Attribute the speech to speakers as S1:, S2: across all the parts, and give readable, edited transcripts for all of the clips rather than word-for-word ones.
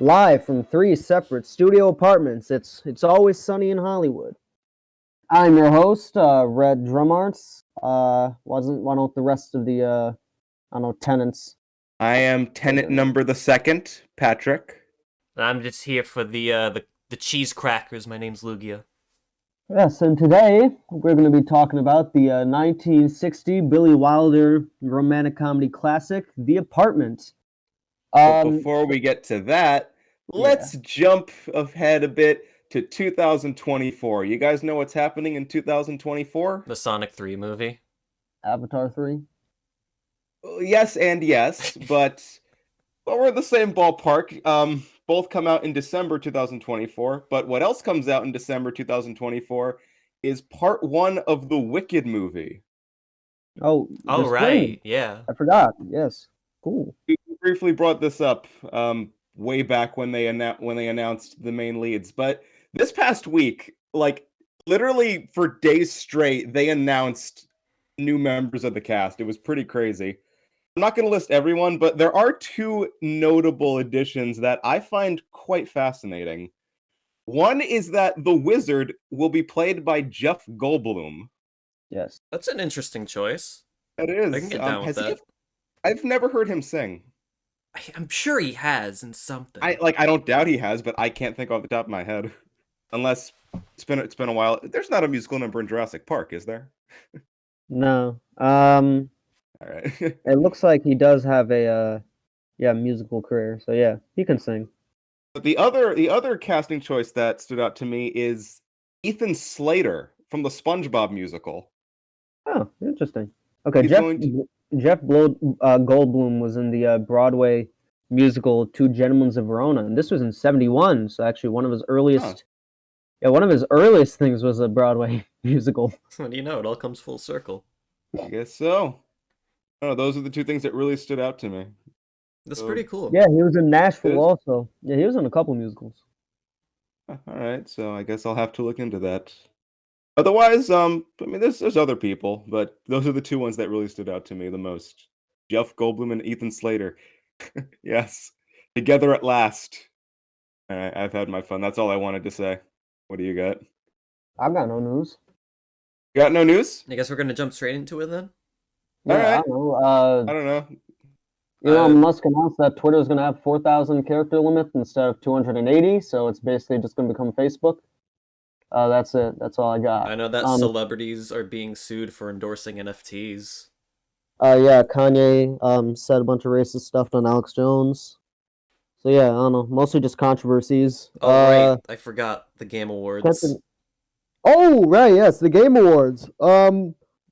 S1: live from three separate studio apartments. It's always sunny in Hollywood. I'm your host, Red Drumarts. Why don't the rest of the I don't know tenants?
S2: I am tenant number the second, Patrick.
S3: I'm just here for the cheese crackers. My name's Lugia.
S1: Yes, and today we're going to be talking about the 1960 Billy Wilder romantic comedy classic, The Apartment.
S2: But before we get to that,
S1: Yeah.
S2: let's jump ahead a bit to 2024. You guys know what's happening in 2024?
S3: The Sonic 3 movie.
S1: Avatar 3.
S2: Yes and yes, but we're in the same ballpark. Both come out in December 2024, but what else comes out in December 2024 is part one of the Wicked movie.
S1: Oh,
S3: Oh, right. Yeah.
S1: I forgot. Yes. Cool.
S2: We briefly brought this up way back when they announced the main leads, but this past week, like literally for days straight, they announced new members of the cast. It was pretty crazy. I'm not going to list everyone, but there are two notable additions that I find quite fascinating. One is that the Wizard will be played by Jeff Goldblum.
S1: Yes.
S3: That's an interesting choice.
S2: It is.
S3: I can get down with that.
S2: I've never heard him sing.
S3: I'm sure he has in something.
S2: I don't doubt he has, but I can't think off the top of my head. Unless it's been a while. There's not a musical number in Jurassic Park, is there?
S1: No.
S2: All right.
S1: It looks like he does have a musical career. So yeah, he can sing.
S2: But the other casting choice that stood out to me is Ethan Slater from the SpongeBob musical.
S1: Oh, interesting. Okay,
S2: He's
S1: Jeff Goldblum was in the Broadway musical Two Gentlemen of Verona, and this was in '71. So actually, one of his earliest things was a Broadway musical.
S3: What do you know? It all comes full circle.
S2: I guess so. Oh, those are the two things that really stood out to me.
S3: That's pretty cool.
S1: Yeah, he was in Nashville also. Yeah, he was in a couple musicals.
S2: All right, so I guess I'll have to look into that. Otherwise, I mean, there's other people, but those are the two ones that really stood out to me the most. Jeff Goldblum and Ethan Slater. Yes, together at last. All right, I've had my fun. That's all I wanted to say. What do you got?
S1: I've got no news.
S2: Got no news?
S3: I guess we're gonna jump straight into it then.
S1: Yeah,
S2: All right.
S1: I
S2: don't know.
S1: Elon Musk announced that Twitter is going to have 4,000 character limit instead of 280, so it's basically just going to become Facebook. That's it. That's all I got.
S3: I know that celebrities are being sued for endorsing NFTs.
S1: Yeah, Kanye said a bunch of racist stuff on Alex Jones. So yeah, I don't know. Mostly just controversies.
S3: Oh, right. I forgot the Game Awards.
S1: Oh, right. Yes, the Game Awards.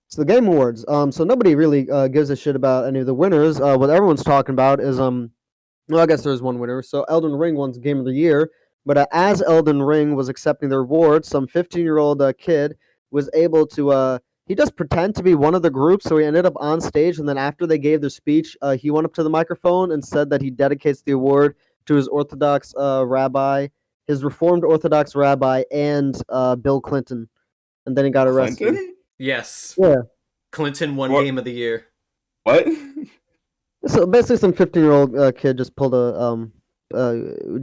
S1: It's the Game Awards. So nobody really gives a shit about any of the winners. What everyone's talking about is well, I guess there's one winner. So Elden Ring won Game of the Year, but as Elden Ring was accepting the award, some 15-year-old kid was able to he just pretend to be one of the groups. So he ended up on stage, and then after they gave their speech, he went up to the microphone and said that he dedicates the award to his Orthodox rabbi, his Reformed Orthodox rabbi, and Bill Clinton, and then he got arrested.
S2: Clinton?
S3: Yes.
S1: Yeah.
S3: Clinton won
S2: What?
S3: Game of the Year.
S2: What?
S1: So basically, some 15-year-old kid just pulled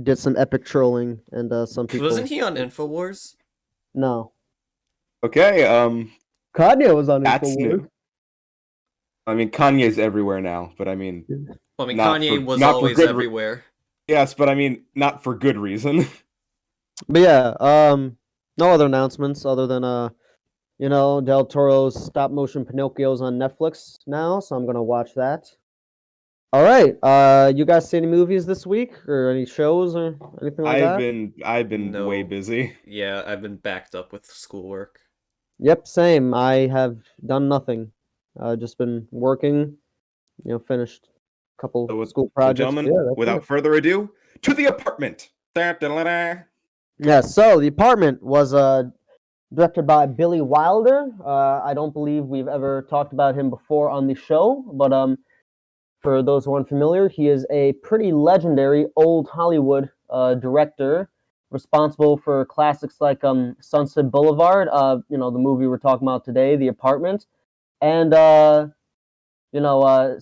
S1: did some epic trolling, and some people.
S3: Wasn't he on Infowars?
S1: No.
S2: Okay.
S1: Kanye was on
S2: That's
S1: Infowars.
S2: new. I mean, Kanye's everywhere now, but I mean,
S3: Well, I mean,
S2: Not
S3: Kanye
S2: for-
S3: was
S2: not for
S3: always
S2: good
S3: everywhere.
S2: yes, but I mean, not for good reason.
S1: But yeah, no other announcements other than Del Toro's stop motion Pinocchio's on Netflix now, so I'm gonna watch that. All right, you guys see any movies this week or any shows or anything like that?
S2: I've been
S3: No.
S2: way busy.
S3: Yeah, I've been backed up with schoolwork.
S1: Yep, same. I have done nothing. Just been working. finished a couple
S2: So
S1: school projects.
S2: gentlemen,
S1: Yeah, that's
S2: without
S1: it.
S2: further ado, to the apartment. Da-da-da-da.
S1: Yeah, so The Apartment was directed by Billy Wilder. I don't believe we've ever talked about him before on the show, but for those who aren't familiar, he is a pretty legendary old Hollywood director, responsible for classics like Sunset Boulevard, the movie we're talking about today, The Apartment, and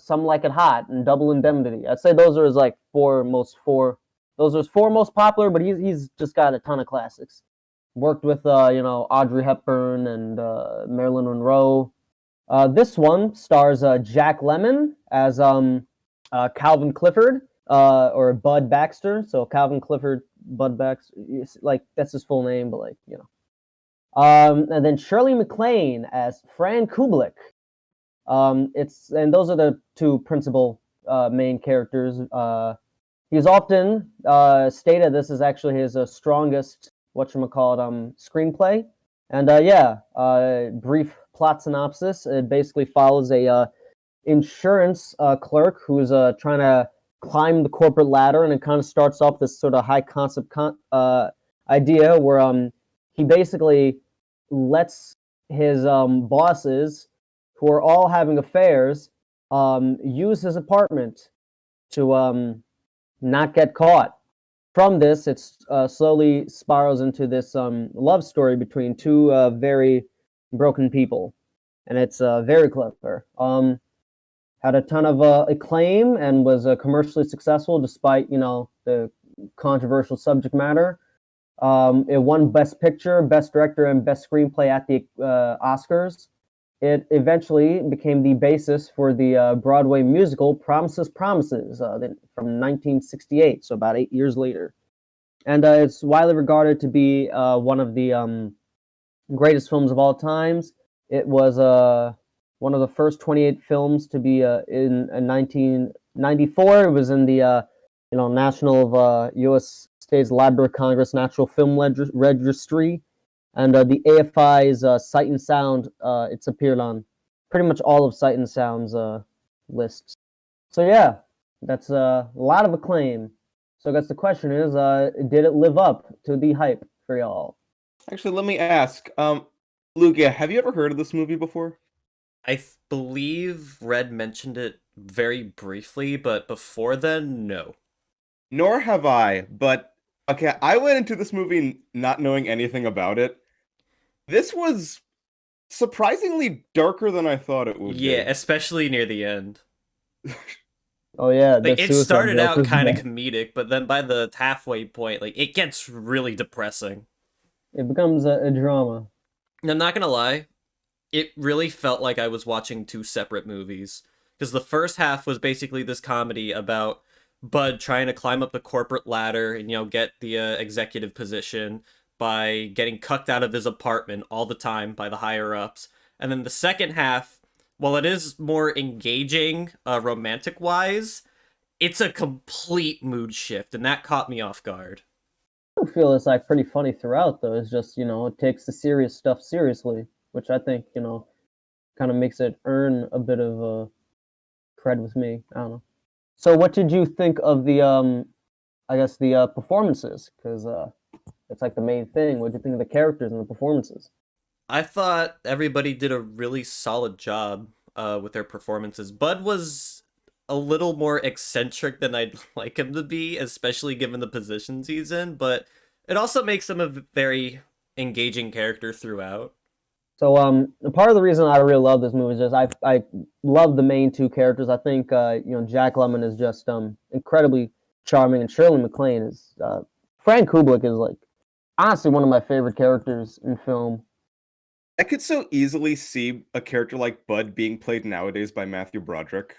S1: Some Like It Hot and Double Indemnity. I'd say those are his four Those are his four most popular, but he's just got a ton of classics. Worked with Audrey Hepburn and Marilyn Monroe. This one stars Jack Lemmon as Calvin Clifford or Bud Baxter. So Calvin Clifford, Bud Baxter, like that's his full name, but like and then Shirley MacLaine as Fran Kubelik. And those are the two principal main characters. He's often stated this is actually his strongest screenplay. And brief plot synopsis. It basically follows a insurance clerk who's trying to climb the corporate ladder, and it kind of starts off this sort of high concept idea where he basically lets his bosses, who are all having affairs, use his apartment to not get caught. From this, it slowly spirals into this love story between two very broken people, and it's very clever. Had a ton of acclaim and was commercially successful despite the controversial subject matter. It won Best Picture, Best Director, and Best Screenplay at the Oscars. It eventually became the basis for the Broadway musical Promises, Promises from 1968, so about 8 years later. And it's widely regarded to be one of the greatest films of all times. It was one of the first 28 films to be in 1994. It was in the National U.S. States Library of Congress Natural Film Registry, and the AFI's Sight and Sound. It's appeared on pretty much all of Sight and Sound's lists. So yeah, that's a lot of acclaim. So I guess the question is, did it live up to the hype for y'all?
S2: Actually, let me ask, Lugia, have you ever heard of this movie before?
S3: I believe Red mentioned it very briefly, but before then, no.
S2: Nor have I, but okay, I went into this movie not knowing anything about it. This was surprisingly darker than I thought it would
S3: Yeah,
S2: be.
S3: especially near the end.
S1: Oh yeah,
S3: Like, it started out kind of
S1: bad.
S3: comedic, but then by the halfway point, like, it gets really depressing.
S1: It becomes a drama.
S3: And I'm not gonna lie, it really felt like I was watching two separate movies. Because the first half was basically this comedy about Bud trying to climb up the corporate ladder and, get the executive position by getting cucked out of his apartment all the time by the higher-ups. And then the second half, while it is more engaging romantic-wise, it's a complete mood shift, and that caught me off guard.
S1: I feel it's like pretty funny throughout though. It's just it takes the serious stuff seriously, which I think kind of makes it earn a bit of cred with me. I don't know. So what did you think of the I guess the performances? Because it's like the main thing. What did you think of the characters and the performances?
S3: I thought everybody did a really solid job with their performances. Bud was a little more eccentric than I'd like him to be, especially given the positions he's in, but it also makes him a very engaging character throughout.
S1: So part of the reason I really love this movie is just I love the main two characters. I think Jack Lemmon is just incredibly charming, and Shirley MacLaine is Fran Kubelik is like honestly one of my favorite characters in film.
S2: I could so easily see a character like Bud being played nowadays by Matthew Broderick.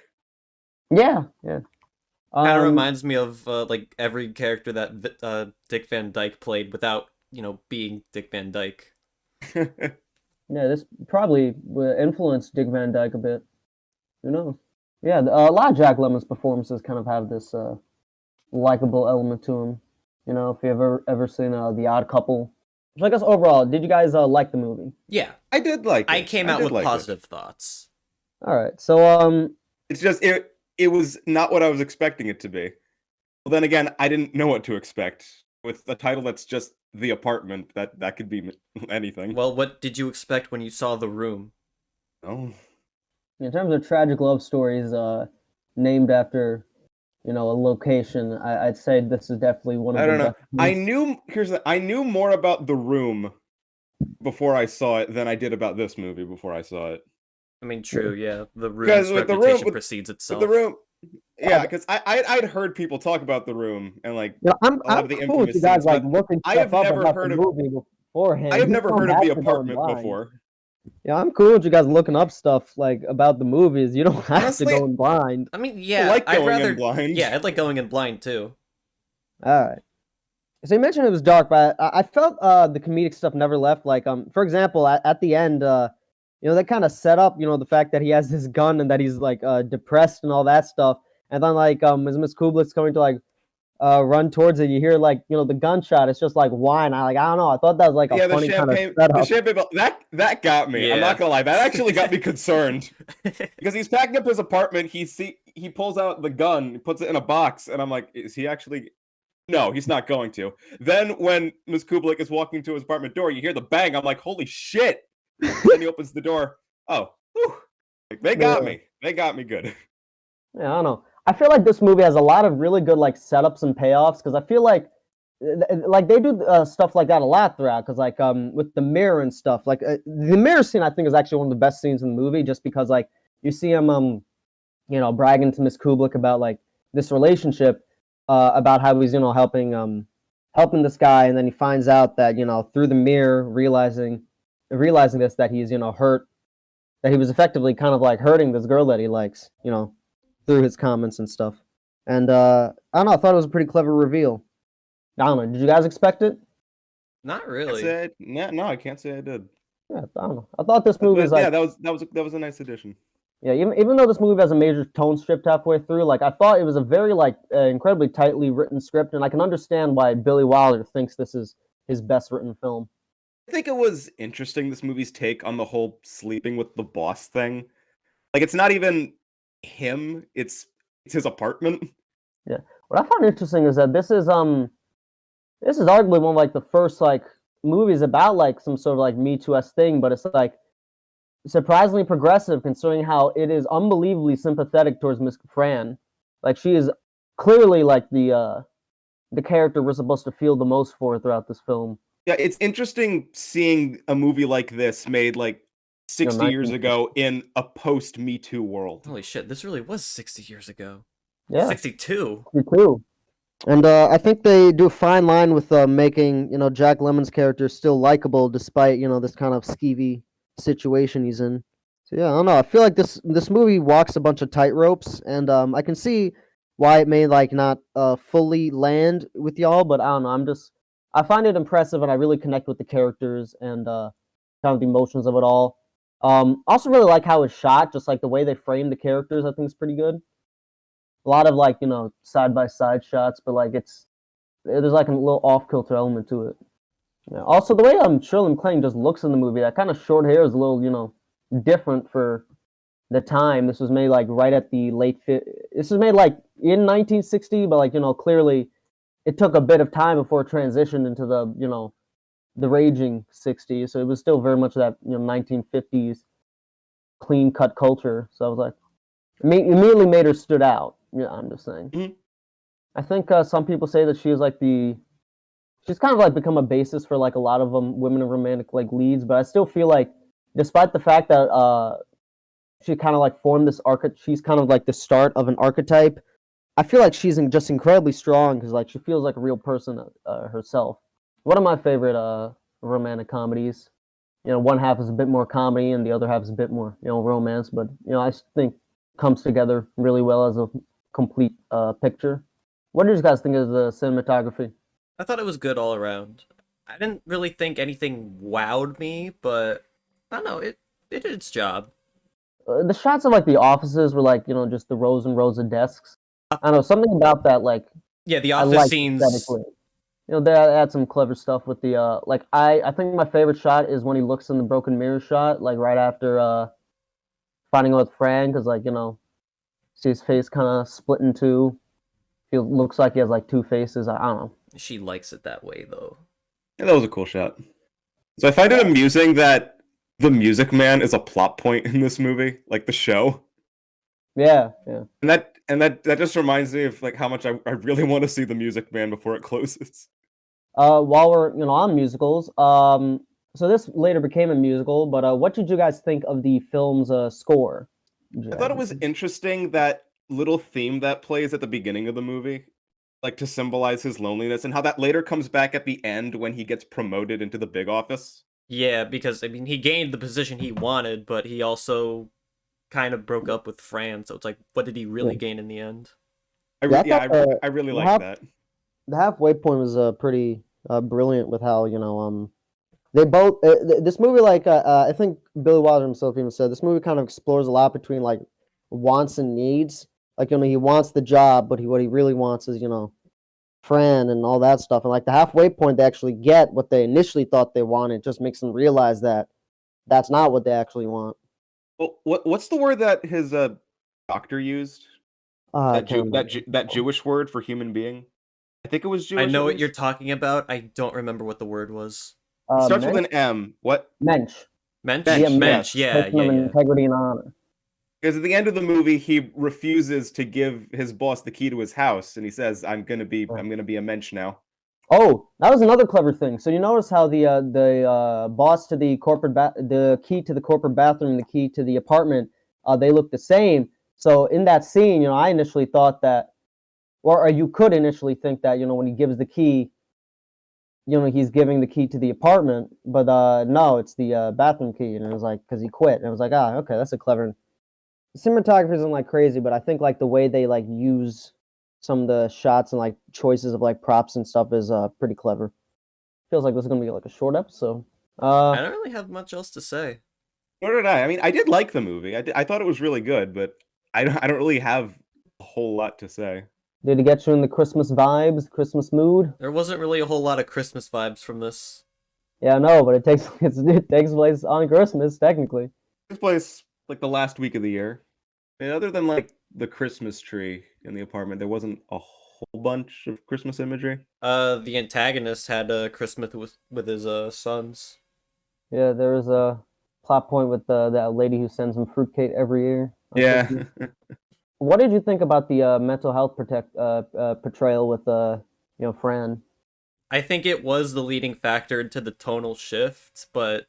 S1: Yeah, yeah.
S3: Kind of reminds me of like every character that Dick Van Dyke played without, being Dick Van Dyke.
S1: Yeah, this probably influenced Dick Van Dyke a bit. Who knows? Yeah, a lot of Jack Lemmon's performances kind of have this likable element to them. If you ever seen The Odd Couple. So I guess overall, did you guys like the movie?
S3: Yeah,
S2: I did like it.
S3: I came out with
S2: like
S3: positive thoughts.
S1: All right, so
S2: it's just it was not what I was expecting it to be. Well, then again, I didn't know what to expect with a title that's just The Apartment. That could be anything.
S3: Well, what did you expect when you saw The Room?
S2: Oh,
S1: in terms of tragic love stories named after a location, I'd say this is definitely one of
S2: I
S1: the
S2: don't know.
S1: best.
S2: I knew more about The Room before I saw it than I did about this movie before I saw it.
S3: I mean, true, yeah. The
S2: Because
S3: Room's
S2: with
S3: reputation precedes
S2: with
S3: itself.
S2: Yeah, because I'd heard people talk about The Room and like
S1: You know,
S2: a lot
S1: I'm
S2: of the
S1: cool with
S2: infamous
S1: you guys
S2: scenes,
S1: like
S2: but
S1: looking
S2: I
S1: stuff
S2: have
S1: up
S2: never
S1: about the
S2: heard of
S1: movie
S2: I
S1: beforehand.
S2: have
S1: You
S2: never
S1: don't
S2: heard of The
S1: have to go in
S2: Apartment
S1: blind.
S2: before.
S1: Yeah, I'm cool with you guys looking up stuff like about the movies. You don't have to
S2: Honestly,
S1: go in blind.
S3: I mean,
S2: I
S3: yeah,
S2: like going in blind.
S3: yeah, I'd like going in blind too.
S1: All right. So you mentioned it was dark, but I felt the comedic stuff never left. Like for example, at the end, you know, they kind of set up, you know, the fact that he has this gun and that he's like depressed and all that stuff. And then like as Miss Kublik's coming to like run towards it, you hear like, you know, the gunshot. It's just like whine. I don't know. I thought that was like a
S2: Yeah,
S1: funny kind of
S2: the
S1: setup.
S2: champagne that got me. I'm not
S3: Yeah.
S2: gonna lie, that actually got me concerned because he's packing up his apartment. He pulls out the gun, puts it in a box, and I'm like, is he actually? No, he's not going to. Then when Ms. Kublik is walking to his apartment door, you hear the bang. I'm like, holy shit! Then he opens the door. Oh, whew. Like, they got
S1: Yeah.
S2: me. They got me good.
S1: Yeah, I don't know. I feel like this movie has a lot of really good like setups and payoffs because I feel like they do stuff like that a lot throughout. Because like with the mirror and stuff, like the mirror scene I think is actually one of the best scenes in the movie, just because like you see him you know bragging to Miss Kublik about like this relationship, about how he's you know helping this guy, and then he finds out that you know through the mirror realizing this that he's you know hurt, that he was effectively kind of like hurting this girl that he likes, you know, through his comments and stuff. And I don't know, I thought it was a pretty clever reveal. I don't know, did you guys expect it?
S3: Not
S2: I
S3: really.
S2: said, no, I can't say I did.
S1: Yeah, I don't know. I thought this movie is
S2: But
S1: like,
S2: yeah, that was a nice addition.
S1: yeah, even though this movie has a major tone shift halfway through, like I thought it was a very like incredibly tightly written script, and I can understand why Billy Wilder thinks this is his best written film.
S2: I think it was interesting this movie's take on the whole sleeping with the boss thing. Like it's not even him, it's his apartment.
S1: Yeah, what I found interesting is that this is arguably one of like the first like movies about like some sort of like Me Too s thing, but it's like surprisingly progressive considering how it is unbelievably sympathetic towards Miss Fran. Like she is clearly like the character we're supposed to feel the most for throughout this film.
S2: Yeah, it's interesting seeing a movie like this made like
S1: You know,
S2: 60 years
S1: 19,
S2: ago in a post Me Too world.
S3: Holy shit, this really was 60 years ago.
S1: yeah,
S3: 62.
S1: me too. And I think they do a fine line with making you know Jack Lemon's character still likable despite you know this kind of skeevy situation he's in. So yeah, I don't know. I feel like this movie walks a bunch of tightropes, and I can see why it may like not fully land with y'all, but I don't know. I find it impressive, and I really connect with the characters and kind of the emotions of it all. Also really like how it's shot, just like the way they frame the characters. I think is pretty good. A lot of like you know side by side shots, but like there's like a little off kilter element to it. Yeah. Also, the way Shirley MacLaine just looks in the movie, that kind of short hair is a little you know different for the time. This was made like right at the This was made like in 1960, but like you know clearly it took a bit of time before it transitioned into the you know the raging 60s. So it was still very much that you know 1950s clean cut culture. So I was like, immediately made her stood out. Yeah, I'm just saying.
S2: Mhm.
S1: I think some people say that she's kind of like become a basis for like a lot of women in romantic like leads, but I still feel like despite the fact that she kind of like formed this archetype, she's kind of like the start of an archetype. I feel like she's just incredibly strong because like she feels like a real person herself. One of my favorite romantic comedies. You know, one half is a bit more comedy and the other half is a bit more you know romance, but you know I think comes together really well as a complete picture. What did you guys think of the cinematography?
S3: I thought it was good all around. I didn't really think anything wowed me, but I don't know, it did its job.
S1: The shots of like the offices were like you know just the rows and rows of desks. I don't know something about that like
S3: Yeah, the
S1: I
S3: office
S1: liked
S3: scenes.
S1: aesthetically. You know, they had some clever stuff with the like I think my favorite shot is when he looks in the broken mirror shot, like right after finding out with Fran, because like you know, see his face kind of split in two. He looks like he has like two faces. I don't know.
S3: She likes it that way, though.
S2: Yeah, that was a cool shot. So I find it amusing that the Music Man is a plot point in this movie, like the show.
S1: Yeah, yeah.
S2: That just reminds me of like how much I really want to see the Music Man before it closes.
S1: While we're you know on musicals, so this later became a musical, but what did you guys think of the film's score?
S2: I thought it was interesting that little theme that plays at the beginning of the movie, like to symbolize his loneliness, and how that later comes back at the end when he gets promoted into the big office.
S3: Yeah, because I mean he gained the position he wanted, but he also kind of broke up with Fran, so it's like, what did he
S1: Yeah,
S3: really gain in the end?
S1: yeah. I
S2: Yeah,
S1: thought
S2: I really
S1: the
S2: like that.
S1: the halfway point was pretty brilliant with how they both this movie I think Billy Wilder himself even said this movie kind of explores a lot between like wants and needs. Like he wants the job, but what he really wants is Fran and all that stuff. And like the halfway point, they actually get what they initially thought they wanted. Just makes them realize that that's not what they actually want.
S2: Well, what's the word that his doctor used?
S1: I can't remember.
S2: That Jewish word for human being? I think it was
S3: I
S2: Jewish
S3: know
S2: at
S3: what you're
S2: least.
S3: talking about. I don't remember what the word was.
S2: It starts with
S1: Mensch,
S2: an M. What?
S1: mensch, be a
S3: Mensch?
S2: Bench,
S1: mensch,
S3: Mensch,
S2: yes.
S3: yeah,
S1: person
S3: yeah,
S1: of
S3: yeah.
S1: integrity and honor.
S2: Because at the end of the movie, he refuses to give his boss the key to his house, and he says,
S1: Right.
S2: I'm gonna be a mensch now."
S1: Oh, that was another clever thing. So you notice how the boss to the the key to the corporate bathroom, and the key to the apartment, they look the same. So in that scene, I initially thought that, or you could initially think that, when he gives the key, he's giving the key to the apartment, but no, it's the bathroom key, and it was like because he quit, and I was like, okay, that's a clever. The cinematography isn't like crazy, but I think like the way they like use some of the shots and like choices of like props and stuff is pretty clever. Feels like this is gonna be like a short episode.
S3: I don't really have much else to say.
S2: Nor did I. I mean, I did like the movie. I thought it was really good, but I don't really have a whole lot to say.
S1: Did it get you in the Christmas vibes, Christmas mood?
S3: There wasn't really a whole lot of Christmas vibes from this.
S1: Yeah, no, but it takes place on Christmas technically.
S2: This place like the last week of the year. And other than like the Christmas tree in the apartment, there wasn't a whole bunch of Christmas imagery.
S3: The antagonist had Christmas with his sons.
S1: Yeah, there was a plot point with that lady who sends him fruitcake every year on
S2: Yeah.
S1: Christmas. What did you think about the mental health portrayal with Fran?
S3: I think it was the leading factor into the tonal shift, but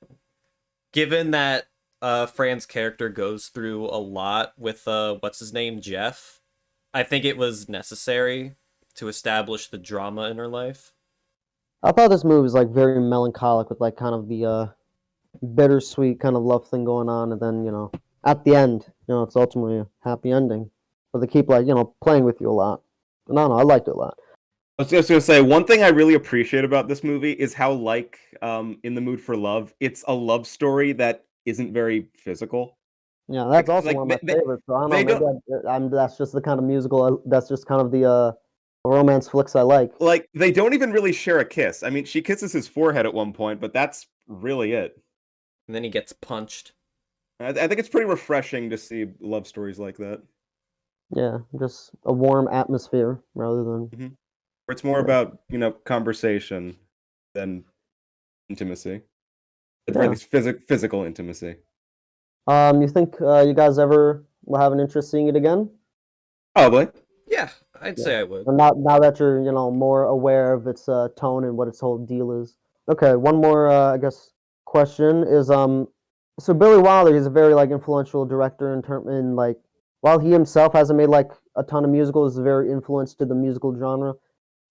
S3: given that Fran's character goes through a lot with what's his name, Jeff, I think it was necessary to establish the drama in her life.
S1: I thought this movie was like very melancholic with like kind of the bittersweet kind of love thing going on, and then at the end, it's ultimately a happy ending. But they keep like playing with you a lot. No, I liked it a lot.
S2: I was just gonna say one thing I really appreciate about this movie is how, like, In the Mood for Love, it's a love story that isn't very physical.
S1: Yeah, that's also
S2: Like
S1: one of my favorites. So I don't know,
S2: they
S1: maybe
S2: don't
S1: I'm that's just the kind of musical. That's just kind of the romance flicks I like.
S2: like they don't even really share a kiss. I mean, she kisses his forehead at one point, but that's really it.
S3: And then he gets punched.
S2: I think it's pretty refreshing to see love stories like that.
S1: Yeah, just a warm atmosphere rather than
S2: Hmm. Where it's more
S1: yeah.
S2: about conversation than intimacy. Or at
S1: Yeah.
S2: least physical intimacy.
S1: You think you guys ever will have an interest seeing it again?
S2: Probably.
S3: Yeah, I'd
S1: Yeah.
S3: say I would.
S1: And now that you're more aware of its tone and what its whole deal is. Okay, one more I guess question is so Billy Wilder, he's a very like influential director in like while he himself hasn't made like a ton of musicals, he's very influenced to the musical genre.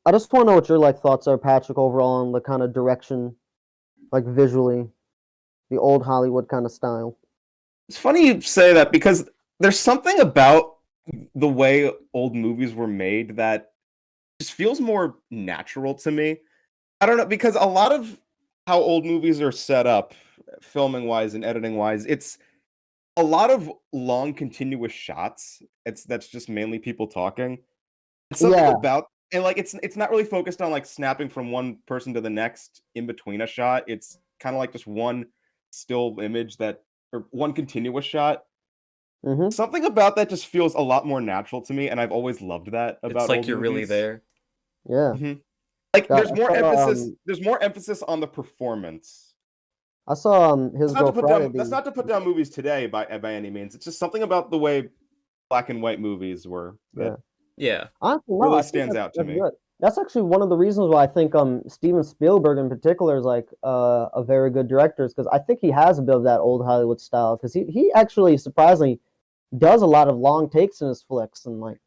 S1: I just want to know what your like thoughts are, Patrick, overall on the kind of direction, like visually, the old Hollywood kind of style.
S2: It's funny you say that because there's something about the way old movies were made that just feels more natural to me. I don't know, because a lot of how old movies are set up, filming wise and editing wise, it's a lot of long continuous shots. That's just mainly people talking. It's something
S1: Yeah.
S2: about, and like it's not really focused on like snapping from one person to the next in between a shot. It's kind of like just one still image that, or one continuous shot.
S1: Mm-hmm.
S2: Something about that just feels a lot more natural to me, and I've always loved that
S3: It's
S2: about
S3: like
S2: old
S3: you're really
S2: movies.
S3: there.
S1: Yeah.
S2: Mhm. Like
S1: I saw
S2: there's more emphasis on the performance.
S1: I saw His Girl
S2: That's
S1: Friday.
S2: not to put down movies today by any means. It's just something about the way black and white movies were
S1: Yeah.
S2: that
S3: Yeah.
S1: Honestly, no,
S2: really
S1: I think
S2: stands out to
S1: that's
S2: me.
S1: good. That's actually one of the reasons why I think Steven Spielberg in particular is like a very good director, is because I think he has a bit of that old Hollywood style. Because he actually surprisingly does a lot of long takes in his flicks, and like,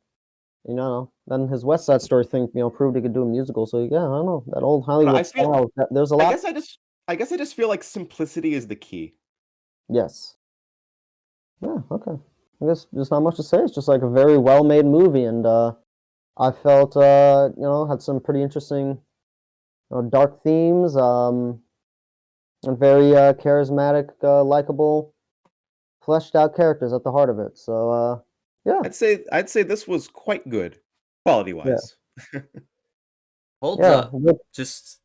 S1: then his West Side Story thing, proved he could do a musical. So yeah, I don't know, that old
S2: I
S1: Hollywood
S2: feel.
S1: style. There's a
S2: I
S1: lot.
S2: guess I just feel like simplicity is the key.
S1: Yes. Yeah. Okay. I guess there's not much to say. It's just like a very well-made movie, and I felt had some pretty interesting, dark themes, and very charismatic, likable, fleshed out characters at the heart of it. So yeah,
S2: I'd say this was quite good, quality
S1: yeah,
S2: wise.
S3: Holds
S1: yeah.
S3: up. Just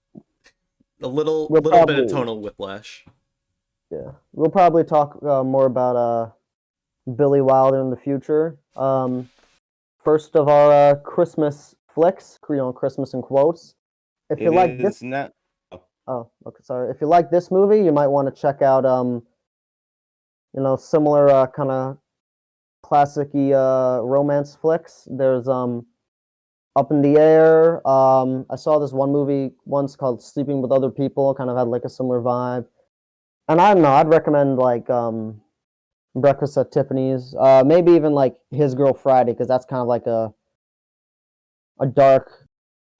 S3: a
S1: We'll
S3: little bit of
S1: probably
S3: tonal whiplash.
S1: we'll probably talk more about Billy Wilder in the future. First of our Christmas flicks, Christmas in quotes. If you
S2: It
S1: like this,
S2: is not.
S1: oh, okay, sorry. If you like this movie, you might want to check out similar kind of classic-y romance flicks. There's Up in the Air. I saw this one movie once called Sleeping with Other People. Kind of had like a similar vibe. And I don't know. I'd recommend like Breakfast at Tiffany's. Maybe even like His Girl Friday, because that's kind of like a dark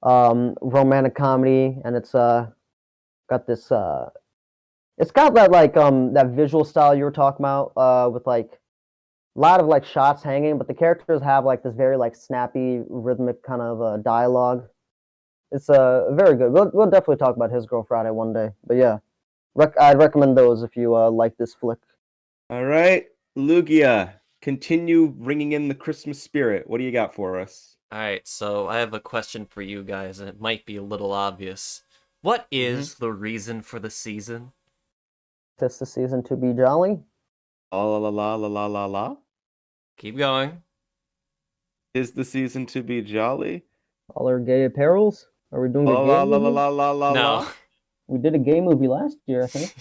S1: romantic comedy, and it's got this it's got that like that visual style you were talking about with like a lot of like shots hanging, but the characters have like this very like snappy rhythmic kind of dialogue. It's very good. We'll definitely talk about His Girl Friday one day, but yeah, I'd recommend those if you like this flick.
S2: All right, Lugia, continue bringing in the Christmas spirit. What do you got for us?
S3: Alright, so I have a question for you guys, and it might be a little obvious. What is the reason for the season?
S1: Tis the season to be jolly.
S2: La la la la la la la.
S3: Keep going.
S2: Is the season to be jolly?
S1: All our gay apparels. Are we doing a
S2: La
S1: gay
S2: la la la
S1: movie?
S2: la la la
S3: No.
S2: la.
S1: We did a gay movie last year, I think.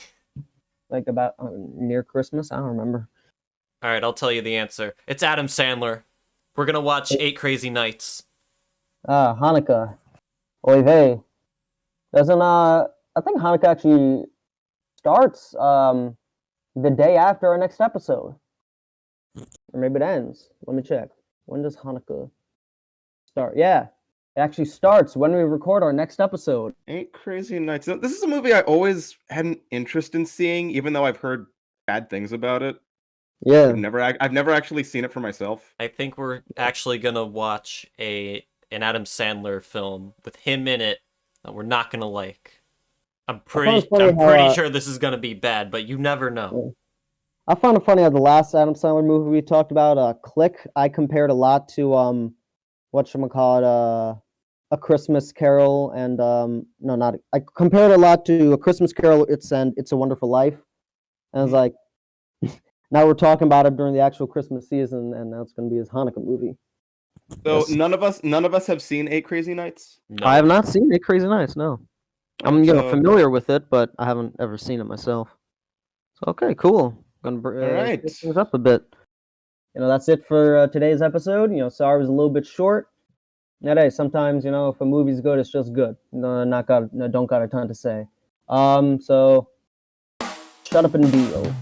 S1: Like about near Christmas. I don't remember.
S3: Alright, I'll tell you the answer. It's Adam Sandler. We're gonna watch 8 Crazy Nights.
S1: Hanukkah. Oy vey. Doesn't I think Hanukkah actually starts the day after our next episode. Or maybe it ends. Let me check. When does Hanukkah start? Yeah. It actually starts when we record our next episode.
S2: 8 Crazy Nights. This is a movie I always had an interest in seeing, even though I've heard bad things about it.
S1: Yeah.
S2: I've never actually seen it for myself.
S3: I think we're actually gonna watch an Adam Sandler film with him in it that we're not gonna like. I'm pretty sure this is gonna be bad, but you never know.
S1: I found it funny how the last Adam Sandler movie we talked about, Click, I compared a lot to whatchamacallit, A Christmas Carol, and no, not I compared a lot to A Christmas Carol, It's a Wonderful Life. And I was like, now we're talking about it during the actual Christmas season, and now it's going to be his Hanukkah movie.
S2: So
S1: Yes.
S2: none of us have seen 8 Crazy Nights.
S3: No.
S1: I have not seen 8 Crazy Nights. No, I'm familiar with it, but I haven't ever seen it myself. So okay, cool. Gonna switch things up a bit. That's it for today's episode. Sorry it was a little bit short. Hey, sometimes if a movie's good, it's just good. Don't got a ton to say. So shut up and deal.